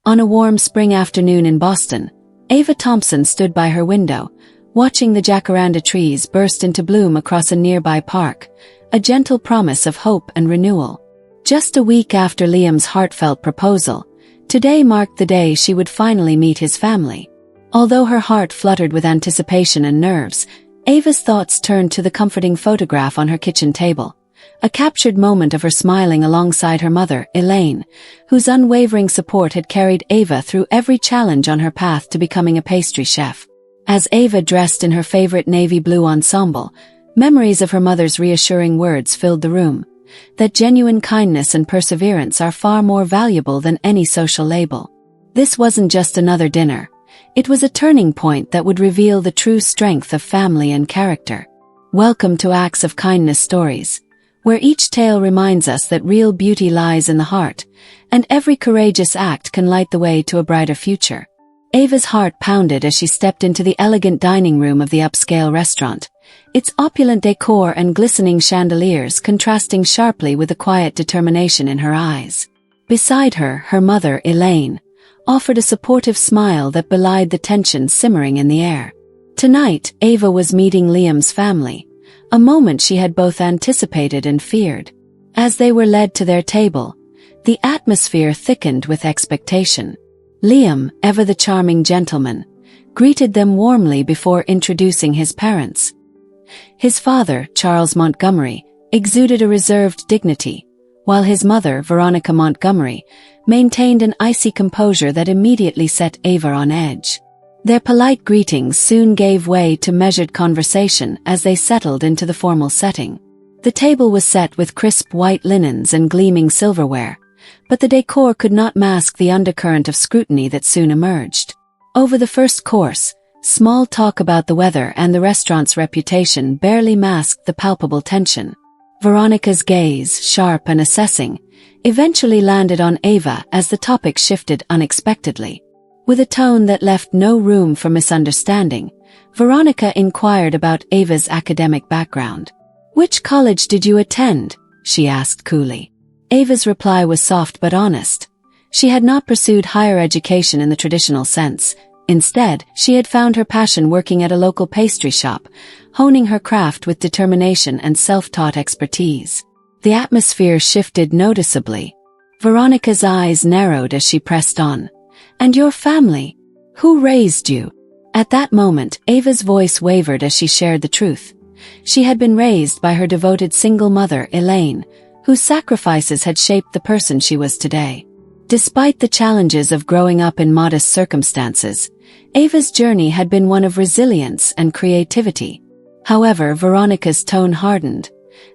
On a warm spring afternoon in Boston, Ava Thompson stood by her window, watching the jacaranda trees burst into bloom across a nearby park, a gentle promise of hope and renewal. Just a week after Liam's heartfelt proposal, today marked the day she would finally meet his family. Although her heart fluttered with anticipation and nerves, Ava's thoughts turned to the comforting photograph on her kitchen table, a captured moment of her smiling alongside her mother, Elaine, whose unwavering support had carried Ava through every challenge on her path to becoming a pastry chef. As Ava dressed in her favorite navy blue ensemble, memories of her mother's reassuring words filled the room, that genuine kindness and perseverance are far more valuable than any social label. This wasn't just another dinner. It was a turning point that would reveal the true strength of family and character. Welcome to Acts of Kindness Stories, where each tale reminds us that real beauty lies in the heart, and every courageous act can light the way to a brighter future. Ava's heart pounded as she stepped into the elegant dining room of the upscale restaurant, its opulent decor and glistening chandeliers contrasting sharply with the quiet determination in her eyes. Beside her, her mother, Elaine, offered a supportive smile that belied the tension simmering in the air. Tonight, Ava was meeting Liam's family, a moment she had both anticipated and feared. As they were led to their table, the atmosphere thickened with expectation. Liam, ever the charming gentleman, greeted them warmly before introducing his parents. His father, Charles Montgomery, exuded a reserved dignity, while his mother, Veronica Montgomery, maintained an icy composure that immediately set Ava on edge. Their polite greetings soon gave way to measured conversation as they settled into the formal setting. The table was set with crisp white linens and gleaming silverware, but the decor could not mask the undercurrent of scrutiny that soon emerged. Over the first course, small talk about the weather and the restaurant's reputation barely masked the palpable tension. Veronica's gaze, sharp and assessing, eventually landed on Ava as the topic shifted unexpectedly. With a tone that left no room for misunderstanding, Veronica inquired about Ava's academic background. "Which college did you attend?" she asked coolly. Ava's reply was soft but honest. She had not pursued higher education in the traditional sense. Instead, she had found her passion working at a local pastry shop, honing her craft with determination and self-taught expertise. The atmosphere shifted noticeably. Veronica's eyes narrowed as she pressed on. "And your family? Who raised you?" At that moment, Ava's voice wavered as she shared the truth. She had been raised by her devoted single mother, Elaine, whose sacrifices had shaped the person she was today. Despite the challenges of growing up in modest circumstances, Ava's journey had been one of resilience and creativity. However, Veronica's tone hardened,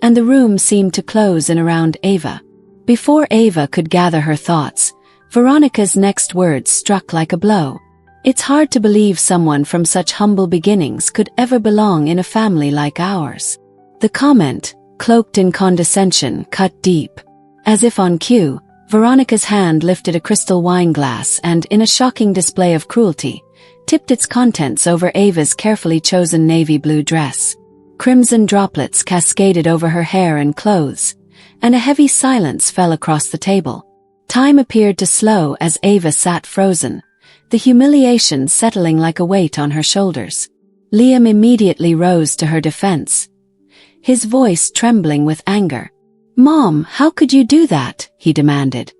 and the room seemed to close in around Ava. Before Ava could gather her thoughts, Veronica's next words struck like a blow. "It's hard to believe someone from such humble beginnings could ever belong in a family like ours." The comment, cloaked in condescension, cut deep. As if on cue, Veronica's hand lifted a crystal wine glass and, in a shocking display of cruelty, tipped its contents over Ava's carefully chosen navy blue dress. Crimson droplets cascaded over her hair and clothes, and a heavy silence fell across the table. Time appeared to slow as Ava sat frozen, the humiliation settling like a weight on her shoulders. Liam immediately rose to her defense, his voice trembling with anger. "Mom, how could you do that?" he demanded.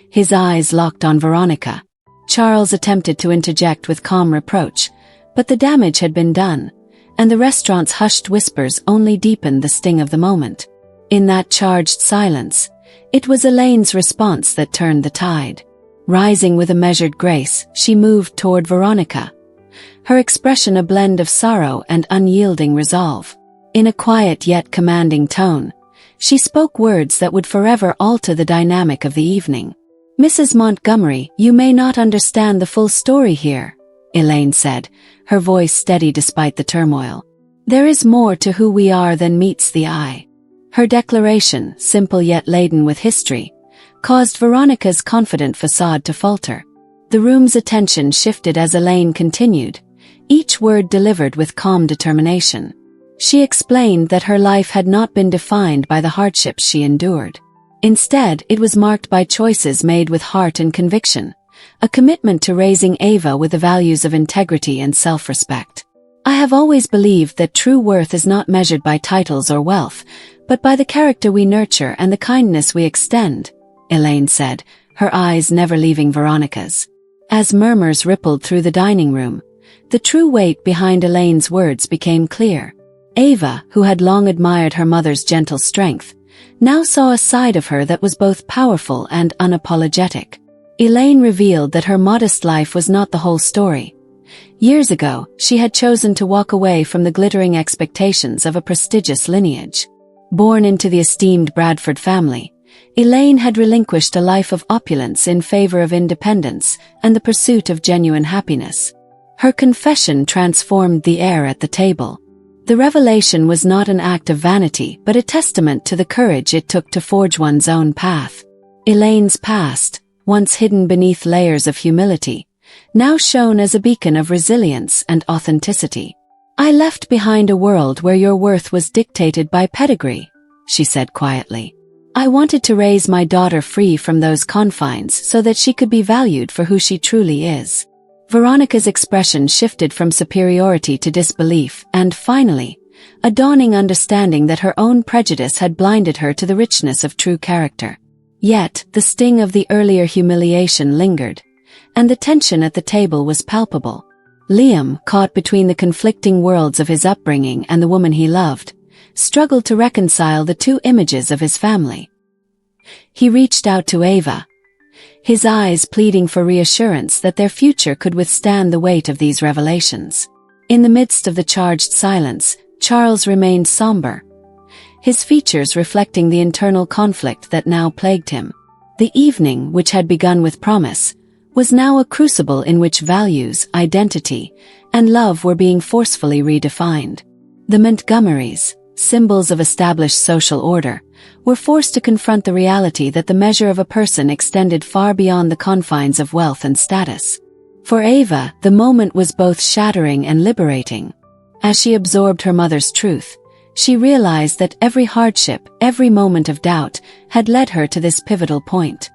His eyes locked on Veronica. Charles attempted to interject with calm reproach, but the damage had been done, and the restaurant's hushed whispers only deepened the sting of the moment. In that charged silence, it was Elaine's response that turned the tide. Rising with a measured grace, she moved toward Veronica, her expression a blend of sorrow and unyielding resolve. In a quiet yet commanding tone, she spoke words that would forever alter the dynamic of the evening. "Mrs. Montgomery, you may not understand the full story here," Elaine said, her voice steady despite the turmoil. "There is more to who we are than meets the eye." Her declaration, simple yet laden with history, caused Veronica's confident facade to falter. The room's attention shifted as Elaine continued, each word delivered with calm determination. She explained that her life had not been defined by the hardships she endured. Instead, it was marked by choices made with heart and conviction, a commitment to raising Ava with the values of integrity and self-respect. "I have always believed that true worth is not measured by titles or wealth, but by the character we nurture and the kindness we extend," Elaine said, her eyes never leaving Veronica's. As murmurs rippled through the dining room, the true weight behind Elaine's words became clear. Ava, who had long admired her mother's gentle strength, now saw a side of her that was both powerful and unapologetic. Elaine revealed that her modest life was not the whole story. Years ago, she had chosen to walk away from the glittering expectations of a prestigious lineage. Born into the esteemed Bradford family, Elaine had relinquished a life of opulence in favor of independence and the pursuit of genuine happiness. Her confession transformed the air at the table. The revelation was not an act of vanity but a testament to the courage it took to forge one's own path. Elaine's past, once hidden beneath layers of humility, now shone as a beacon of resilience and authenticity. "I left behind a world where your worth was dictated by pedigree," she said quietly. "I wanted to raise my daughter free from those confines so that she could be valued for who she truly is." Veronica's expression shifted from superiority to disbelief and, finally, a dawning understanding that her own prejudice had blinded her to the richness of true character. Yet, the sting of the earlier humiliation lingered, and the tension at the table was palpable. Liam, caught between the conflicting worlds of his upbringing and the woman he loved, struggled to reconcile the two images of his family. He reached out to Ava, his eyes pleading for reassurance that their future could withstand the weight of these revelations. In the midst of the charged silence, Charles remained somber, his features reflecting the internal conflict that now plagued him. The evening, which had begun with promise, was now a crucible in which values, identity, and love were being forcefully redefined. The Montgomerys, symbols of established social order, were forced to confront the reality that the measure of a person extended far beyond the confines of wealth and status. For Ava, the moment was both shattering and liberating. As she absorbed her mother's truth, she realized that every hardship, every moment of doubt, had led her to this pivotal point.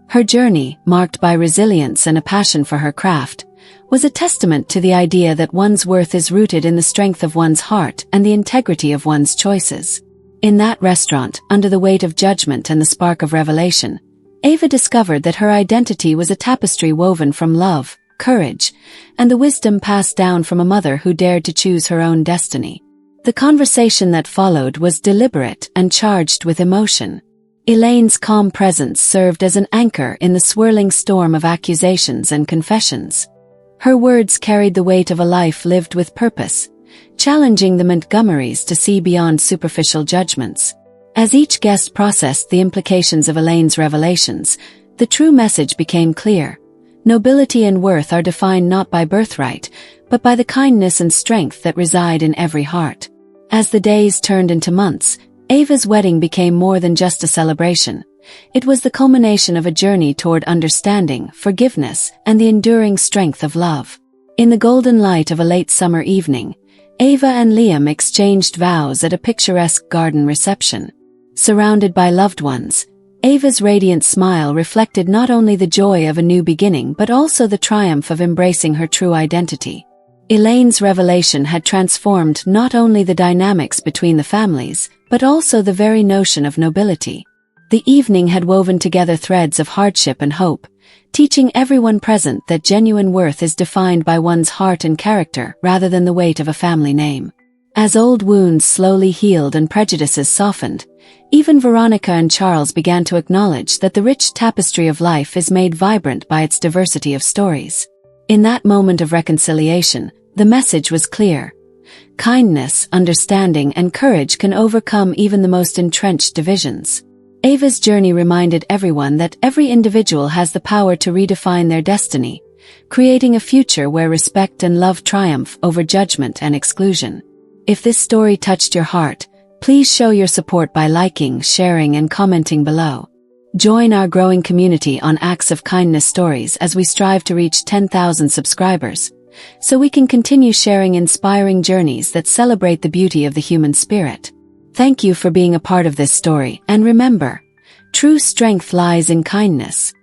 Her journey, marked by resilience and a passion for her craft, was a testament to the idea that one's worth is rooted in the strength of one's heart and the integrity of one's choices. In that restaurant, under the weight of judgment and the spark of revelation, Ava discovered that her identity was a tapestry woven from love, courage, and the wisdom passed down from a mother who dared to choose her own destiny. The conversation that followed was deliberate and charged with emotion. Elaine's calm presence served as an anchor in the swirling storm of accusations and confessions. Her words carried the weight of a life lived with purpose, challenging the Montgomerys to see beyond superficial judgments. As each guest processed the implications of Elaine's revelations, the true message became clear. Nobility and worth are defined not by birthright, but by the kindness and strength that reside in every heart. As the days turned into months, Ava's wedding became more than just a celebration. It was the culmination of a journey toward understanding, forgiveness, and the enduring strength of love. In the golden light of a late summer evening, Ava and Liam exchanged vows at a picturesque garden reception. Surrounded by loved ones, Ava's radiant smile reflected not only the joy of a new beginning but also the triumph of embracing her true identity. Elaine's revelation had transformed not only the dynamics between the families, but also the very notion of nobility. The evening had woven together threads of hardship and hope, teaching everyone present that genuine worth is defined by one's heart and character rather than the weight of a family name. As old wounds slowly healed and prejudices softened, even Veronica and Charles began to acknowledge that the rich tapestry of life is made vibrant by its diversity of stories. In that moment of reconciliation, the message was clear. Kindness, understanding, and courage can overcome even the most entrenched divisions. Ava's journey reminded everyone that every individual has the power to redefine their destiny, creating a future where respect and love triumph over judgment and exclusion. If this story touched your heart, please show your support by liking, sharing, and commenting below. Join our growing community on Acts of Kindness Stories as we strive to reach 10,000 subscribers, so we can continue sharing inspiring journeys that celebrate the beauty of the human spirit. Thank you for being a part of this story, and remember, true strength lies in kindness.